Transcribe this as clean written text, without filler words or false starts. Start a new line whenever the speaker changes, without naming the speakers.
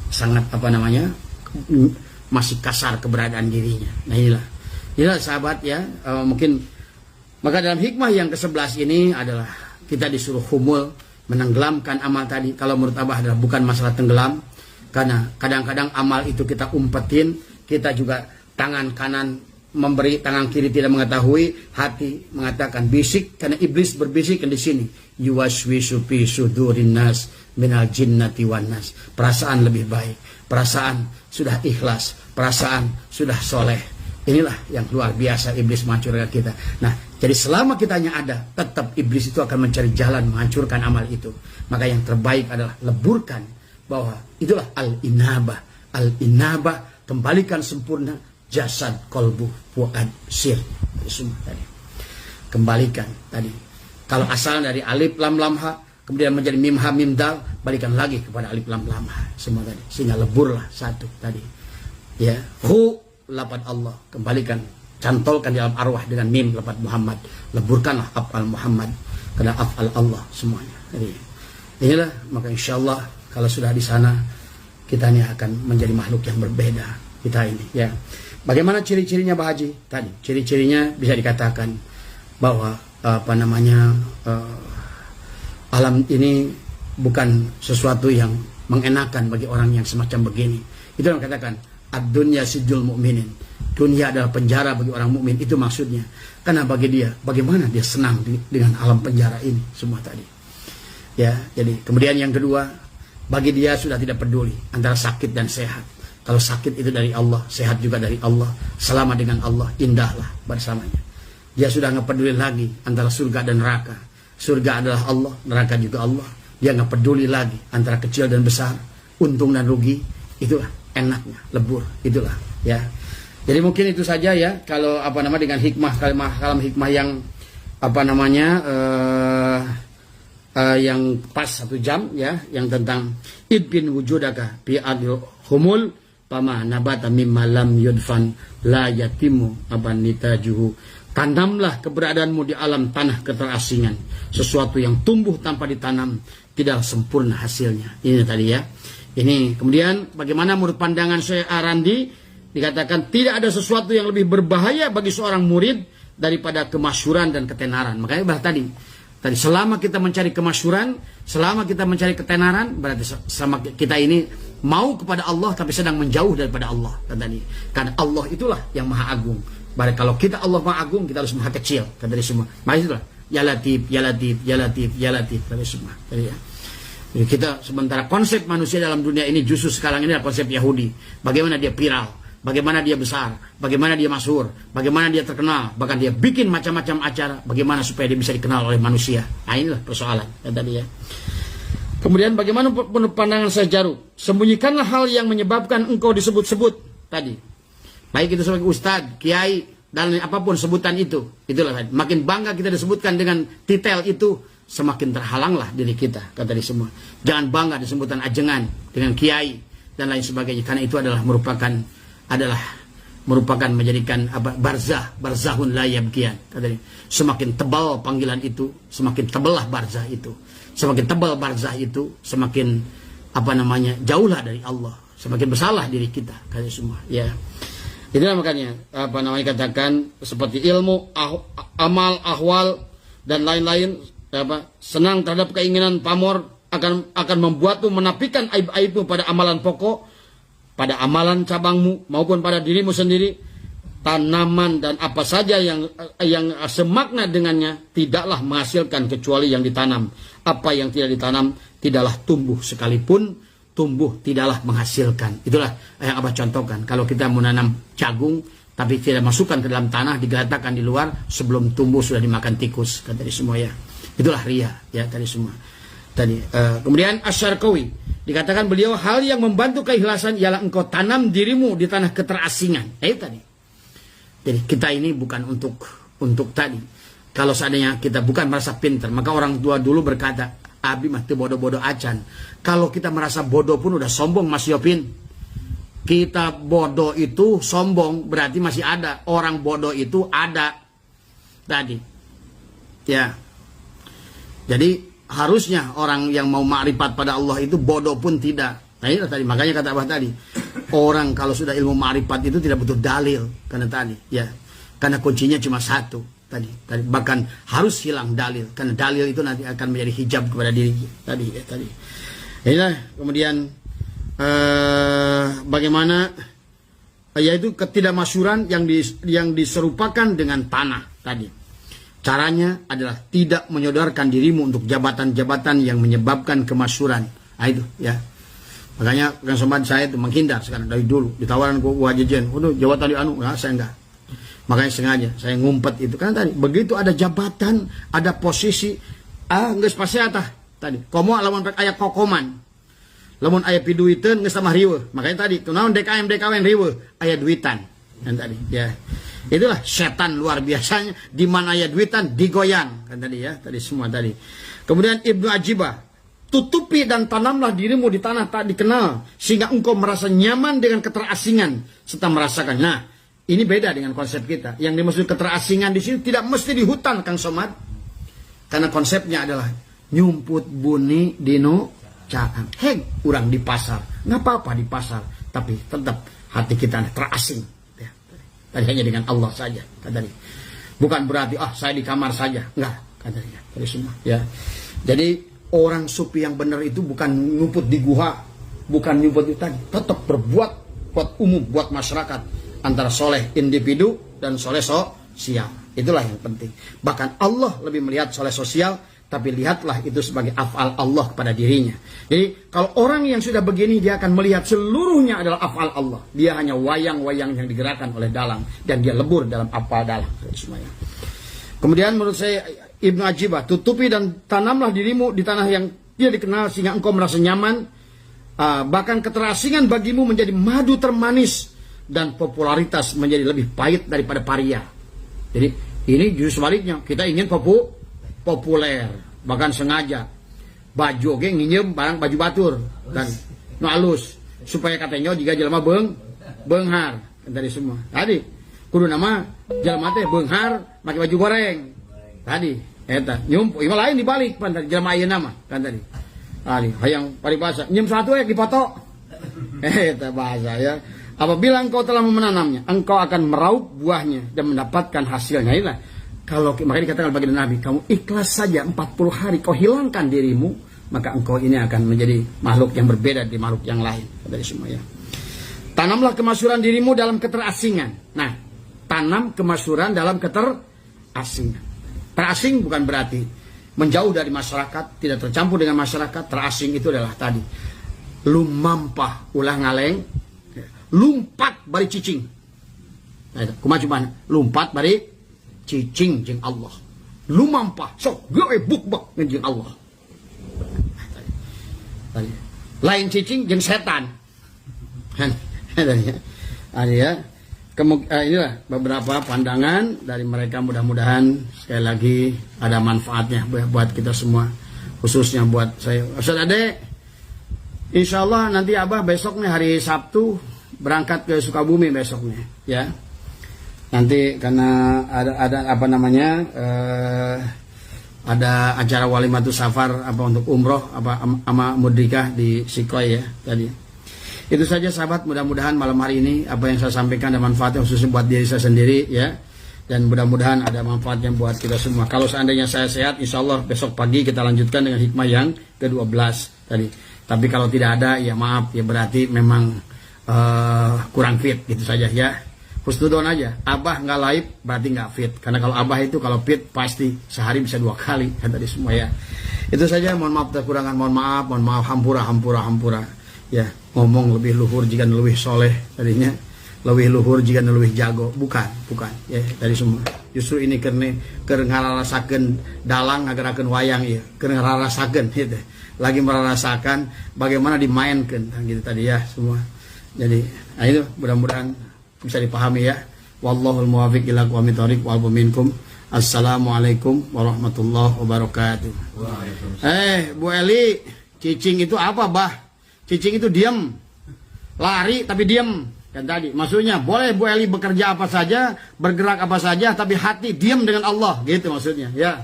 sangat masih kasar keberadaan dirinya. Nah inilah sahabat ya, mungkin maka dalam hikmah yang ke-11 ini adalah kita disuruh humul, menenggelamkan amal tadi. Kalau menurut Abah adalah bukan masalah tenggelam, karena kadang-kadang amal itu kita umpetin, kita juga tangan kanan memberi, tangan kiri tidak mengetahui, hati mengatakan bisik, karena iblis berbisik di sini. Yuwaswisu fi sudurin nas minal jinnati wan nas. Perasaan lebih baik, perasaan sudah ikhlas, perasaan sudah soleh. Inilah yang luar biasa iblis menghancurkan kita. Nah, jadi selama kitanya ada, tetap iblis itu akan mencari jalan menghancurkan amal itu. Maka yang terbaik adalah leburkan, bahwa itulah al-inabah. Al-inabah, kembalikan sempurna jasad, kolbu, fuad, sir. Semua tadi. Kembalikan tadi. Kalau asal dari alif, lam, lam, ha, kemudian menjadi mim, ha, mim, dal, balikan lagi kepada alif, lam, lam, ha. Semua tadi. Sehingga leburlah satu tadi. Ya, hu, lafaz Allah, kembalikan, cantolkan di dalam arwah dengan mim lafaz Muhammad, leburkanlah afal Muhammad karena afal Allah semuanya. Jadi inilah, maka insyaallah kalau sudah di sana kita ini akan menjadi makhluk yang berbeda kita ini ya. Bagaimana ciri-cirinya Pak Haji? Tadi ciri-cirinya bisa dikatakan bahwa alam ini bukan sesuatu yang mengenakan bagi orang yang semacam begini. Itu yang katakan ad-dunya sijul mu'minin. Dunia adalah penjara bagi orang mukmin, itu maksudnya. Karena bagi dia, bagaimana dia senang dengan alam penjara ini semua tadi. Ya, jadi kemudian yang kedua, bagi dia sudah tidak peduli antara sakit dan sehat. Kalau sakit itu dari Allah, sehat juga dari Allah, selama dengan Allah, indahlah bersamanya. Dia sudah nggak peduli lagi antara surga dan neraka. Surga adalah Allah, neraka juga Allah. Dia nggak peduli lagi antara kecil dan besar, untung dan rugi. Itulah enaknya, lebur, itulah ya. Jadi mungkin itu saja ya, kalau dengan hikmah, kalam hikmah yang yang pas 1 jam ya, yang tentang idbin wujudaka bi adil humul pama nabata mimma lam yudfan la yatimu nitajuhu. Tanamlah keberadaanmu di alam tanah keterasingan, sesuatu yang tumbuh tanpa ditanam tidak sempurna hasilnya. Ini tadi ya. Ini kemudian bagaimana menurut pandangan Syekh Arandi, dikatakan tidak ada sesuatu yang lebih berbahaya bagi seorang murid daripada kemasyhuran dan ketenaran. Makanya tadi selama kita mencari kemasyhuran, selama kita mencari ketenaran, berarti sama kita ini mau kepada Allah tapi sedang menjauh daripada Allah tadi. Karena Allah itulah yang maha agung. Berarti kalau kita Allah maha agung, kita harus maha kecil tadi semua. Maka itulah ya latif, ya latif, ya latif, ya latif tadi semua. Tadi ya. Jadi kita sementara konsep manusia dalam dunia ini justru sekarang ini adalah konsep Yahudi. Bagaimana dia viral, bagaimana dia besar, bagaimana dia masyhur, bagaimana dia terkenal, bahkan dia bikin macam-macam acara, bagaimana supaya dia bisa dikenal oleh manusia. Nah inilah persoalan tadi ya. Kemudian bagaimana menurut pandangan Syekh Jarud? Sembunyikanlah hal yang menyebabkan engkau disebut-sebut tadi. Baik itu sebagai ustadz, kiai, dan apapun sebutan itu. Itulah tadi. Makin bangga kita disebutkan dengan titel itu, semakin terhalanglah diri kita, kata di semua. Jangan bangga disebutan ajengan dengan kiai dan lain sebagainya, karena itu adalah merupakan menjadikan barzahun la yabkian. Kata dia, semakin tebal panggilan itu, semakin teballah barzah itu. Semakin tebal barzah itu, semakin jauhlah dari Allah, semakin besarlah diri kita, kata semua. Ya. Inilah makanya katakan seperti ilmu, amal, ahwal dan lain-lain, senang terhadap keinginan pamor akan membuatmu menafikan aib-aibmu pada amalan pokok, pada amalan cabangmu maupun pada dirimu sendiri. Tanaman dan apa saja yang semakna dengannya tidaklah menghasilkan kecuali yang ditanam. Apa yang tidak ditanam tidaklah tumbuh, sekalipun tumbuh tidaklah menghasilkan. Itulah yang Abah contohkan. Kalau kita menanam jagung tapi tidak masukkan ke dalam tanah, digeletakkan di luar, sebelum tumbuh sudah dimakan tikus, kata di semua ya. Itulah ria ya tadi semua. Tadi kemudian Asy-Syarqawi dikatakan beliau, hal yang membantu keikhlasan ialah engkau tanam dirimu di tanah keterasingan. Tadi. Jadi kita ini bukan untuk tadi. Kalau seandainya kita bukan merasa pintar, maka orang tua dulu berkata, abi mah teu bodoh-bodoh acan. Kalau kita merasa bodoh pun udah sombong Mas Yopin. Kita bodoh itu sombong, berarti masih ada. Orang bodoh itu ada tadi. Ya. Jadi harusnya orang yang mau makrifat pada Allah itu bodoh pun tidak. Nah itu tadi, makanya kata Abah tadi, orang kalau sudah ilmu ma'rifat itu tidak butuh dalil, karena tadi ya, karena kuncinya cuma satu tadi bahkan harus hilang dalil, karena dalil itu nanti akan menjadi hijab kepada diri tadi ya tadi. Inilah kemudian bagaimana yaitu ketidakmasyhuran yang diserupakan dengan tanah tadi. Caranya adalah tidak menyodorkan dirimu untuk jabatan-jabatan yang menyebabkan kemasyhuran. Nah itu ya. Makanya Kang Somad saya itu menghindar sekarang dari dulu. Ditawaran ke wajajen, waduh jabatan di anu, nah, saya enggak. Makanya sengaja saya ngumpet itu. Kan tadi begitu ada jabatan, ada posisi, geus pasti atah tadi. Komo lamun rek aya kokoman. Lamun aya piduiteun geus samah riweuh. Makanya tadi kunaon DKM DKW riweuh, aya duitan. Kan tadi ya. Itulah setan luar biasanya, di mana aya duitan digoyang. Kan tadi ya, tadi semua tadi. Kemudian Ibnu Ajibah, tutupi dan tanamlah dirimu di tanah tak dikenal, sehingga engkau merasa nyaman dengan keterasingan serta merasakan. Nah, ini beda dengan konsep kita. Yang dimaksud keterasingan di sini tidak mesti di hutan, Kang Somad. Karena konsepnya adalah nyumput buni dino caang. Heng, orang di pasar. Nggak apa-apa di pasar, tapi tetap hati kita terasing. Ya, tadi hanya dengan Allah saja. Tadi bukan berarti saya di kamar saja. Enggak, tadi semua. Ya, jadi orang sufi yang benar itu bukan nyumput di guha, bukan nyumput di tadi, tetap berbuat buat umum, buat masyarakat, antara soleh individu dan soleh sosial. Itulah yang penting. Bahkan Allah lebih melihat soleh sosial, tapi lihatlah itu sebagai af'al Allah kepada dirinya. Jadi kalau orang yang sudah begini, dia akan melihat seluruhnya adalah af'al Allah. Dia hanya wayang-wayang yang digerakkan oleh dalang, dan dia lebur dalam af'al dalang. Semuanya. Kemudian menurut saya Ibnu Ajibah, tutupi dan tanamlah dirimu di tanah yang tidak dikenal sehingga engkau merasa nyaman. Bahkan keterasingan bagimu menjadi madu termanis dan popularitas menjadi lebih pahit daripada paria. Jadi ini justru sebaliknya, kita ingin populer, bahkan sengaja baju oke nginjem barang baju batur dan nu halus supaya katanya jika jelema beunghar dari semua. Tadi kudu nama jelema teh beunghar make baju goreng. Tadi eta nyumpu ieu lain dibalik pan tadi jelema ayeuna mah kan tadi. Tadi hayang paribasa nyem satu dipoto. Eta bahasa ya. Apabila engkau telah menanamnya, engkau akan meraup buahnya dan mendapatkan hasilnya. Inilah kalau makanya dikatakan bagi Nabi, kamu ikhlas saja 40 hari kau hilangkan dirimu, maka engkau ini akan menjadi makhluk yang berbeda di makhluk yang lain dari semua ya. Tanamlah kemasyhuran dirimu dalam keterasingan. Nah, tanam kemasyhuran dalam keterasingan. Terasing bukan berarti menjauh dari masyarakat, tidak tercampur dengan masyarakat. Terasing itu adalah tadi lumampah ulah ngaleng, lumpat bari cicing. Nah, kumaha cuman lumpat bari cicing jeung Allah. Lumampah sok gawe bukbak jeung Allah. Tadi. Lain cicing jeung setan. Ada ya. Inilah beberapa pandangan dari mereka, mudah-mudahan sekali lagi ada manfaatnya buat kita semua, khususnya buat saya. Ustaz Ade, insya Allah nanti Abah besok nih hari Sabtu berangkat ke Sukabumi besoknya ya. Nanti karena ada apa namanya ada acara walimatus safar apa untuk umroh apa ama mudrikah di Sikoy ya tadi. Itu saja sahabat, mudah-mudahan malam hari ini apa yang saya sampaikan ada manfaatnya khususnya buat diri saya sendiri ya. Dan mudah-mudahan ada manfaatnya buat kita semua. Kalau seandainya saya sehat, insya Allah besok pagi kita lanjutkan dengan hikmah yang ke-12 tadi. Tapi kalau tidak ada ya maaf ya, berarti memang kurang fit gitu saja ya. Husnudon aja, Abah nggak live berarti nggak fit. Karena kalau Abah itu kalau fit pasti sehari bisa 2 kali kan tadi semua ya. Itu saja, mohon maaf kekurangan, mohon maaf, hampura ya. Ngomong lebih luhur jika lebih soleh tadinya, lebih luhur jika lebih jago, bukan ya dari semua. Justru ini karena ngararasakeun dalang ngagerakeun wayang ya, karena ngararasakeun gitu. Lagi merasakan bagaimana dimainkan gitu tadi ya semua. Jadi nah itu mudah-mudahan bisa dipahami ya. Wallahul muwaffiq ila aqwamit thoriq wal minkum. Assalamualaikum warahmatullahi wabarakatuh. Bu Eli, cicing itu apa, Bah? Cicing itu diam, lari tapi diam kan tadi. Maksudnya boleh Bu Eli bekerja apa saja, bergerak apa saja, tapi hati diam dengan Allah gitu maksudnya ya.